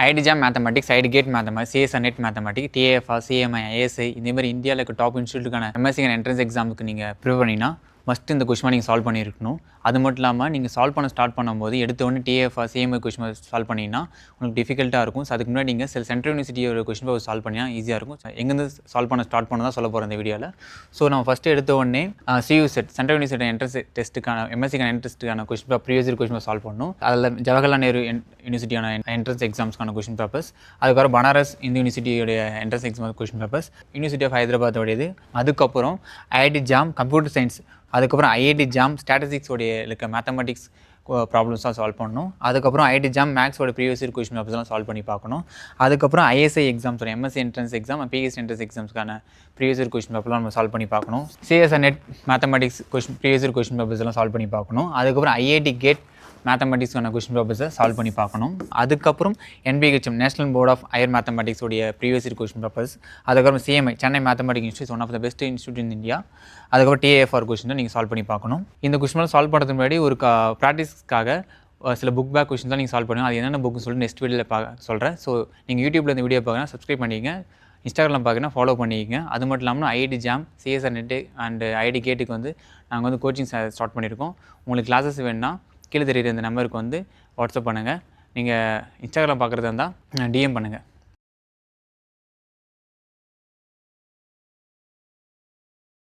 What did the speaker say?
IIT JAM mathematics, IIT GATE mathematics, CS NET mathematics, TIFR, CMI, ISI இதேமாதிரி இந்தியாவில் இருக்க top இன்ஸ்டியூட்டுக்கான MSc entrance எக்ஸாமுக்கு நீங்கள் ப்ரிப்பேர் பண்ணிங்கன்னா ஃபஸ்ட்டு இந்த கொஸ்டினை நீங்கள் சால்வ் பண்ணியிருக்கணும். அது மட்டும் இல்லாமல் நீங்கள் சால்வ் பண்ண ஸ்டார்ட் பண்ணும்போது எடுத்தோடனே டிஏஎஃப்ஆர், சிஎம்ஐ கொஸ்டின் சால்வ் பண்ணிங்கன்னா உங்களுக்கு டிஃபிகல்ட்டாக இருக்கும். ஸோ அதுக்கு முன்னாடி நீங்கள் சென்ட்ரல் யூனிவர்சிட்டியோட கொஸ்டின் பேப்பர் சால்வ் பண்ணினா ஈஸியாக இருக்கும். எங்கேருந்து சால்வ் பண்ண ஸ்டார்ட் பண்ண தான் சொல்ல போகிறோம் இந்த வீடியோவில். ஸோ நம்ம ஃபஸ்ட்டு எடுத்த உடனே CUCET central university entrance டெஸ்ட்டுக்கான எம்எஸ்சிக்கான என்ட்ரன்ஸ்க்கான question paper previous year question paper solve பண்ணணும். அதில் ஜவஹர்லால் நேரு யூனிவர்சிட்டியான என்ட்ரன்ஸ் எக்ஸாம்ஸ்க்கான கொஸ்டின் பேப்பர்ஸ், அதுக்கப்புறம் பனாரஸ் இந்து யூனிவர்சிட்டியோடைய entrance exam question papers, university of ஹைதராபாத்தோடையது, அதுக்கப்புறம் ஐஐடி ஜாம் கம்ப்யூட்டர் சயின்ஸ், அதுக்கப்புறம் ஐஐடி ஜாம் ஸ்டாட்டிஸ்டிக்ஸோடைய இருக்க மேத்தமெட்டிக்ஸ் ப்ராப்ளம்ஸ்லாம் சால்வ் பண்ணணும். அதுக்கப்புறம் ஐஐடி ஜாம் மேக்ஸோட ப்ரீவியஸ் இயர் கொஸ்டின் பேப்பர்ஸ்லாம் சால்வ் பண்ணி பார்க்கணும். அதுக்கப்புறம் ஐஎஸ்ஐ எக்ஸாம்ஸோட MSc entrance exam, BSc entrance எக்ஸாம்ஸ்க்கான ப்ரீவியஸ் இயர் கொஸ்டின் பேப்பர்லாம் நம்ம சால்வ் பண்ணி பார்க்கணும். CS NET mathematics previous year question பேப்பர்ஸ்லாம் சால்வ் பண்ணி பார்க்கணும். அதுக்கப்புறம் ஐஐடி கேட் மேத்தமெட்டிக்ஸ்க்கான கொஸ்டின் பேப்பர்ஸை சால்வ் பண்ணி பார்க்கணும். அதுக்கப்புறம் NBHM national board of higher மேத்தமெட்டிக்ஸோடைய ப்ரீவியஸ் இயர் கொஸ்டின் பேப்பர்ஸ், அதுக்கப்புறம் CMI Chennai mathematics institute, one of the best institute in India, அதுக்கப்புறம் டிஏஎஃப்ஆர் கொஸ்டின் நீங்கள் சால்வ் பண்ணி பார்க்கணும். இந்த கொஸ்டின் சால்வ் பண்ணுறதுக்கு முன்னாடி ஒரு ப்ராக்டிஸ்க்காக சில புக் பேக் கொஸ்டின் தான் நீங்கள் சால்வ் பண்ணுங்கள். அது என்னென்ன புக்குன்னு சொல்லிட்டு நெக்ஸ்ட் வீடியோவில் சொல்கிறேன். ஸோ நீங்கள் யூடியூப்பில் இந்த வீடியோ பார்க்கணும், சப்ஸ்கிரைப் பண்ணிக்கங்க. இன்ஸ்டாகிராம் பார்க்கணும், ஃபாலோ பண்ணிக்கங்க. அது மட்டும் இல்லாமல் IIT jam, CSR net and IIT கேட்டுக்கு நாங்கள் கோச்சிங் ஸ்டார்ட் பண்ணியிருக்கோம். உங்களுக்கு கிளாஸஸ் வேணுன்னா கீழே தெரியுற இந்த நம்பருக்கு வாட்ஸ்அப் பண்ணுங்கள். நீங்கள் இன்ஸ்டாகிராம் பார்க்குறதா இருந்தால் டிஎம் பண்ணுங்கள்.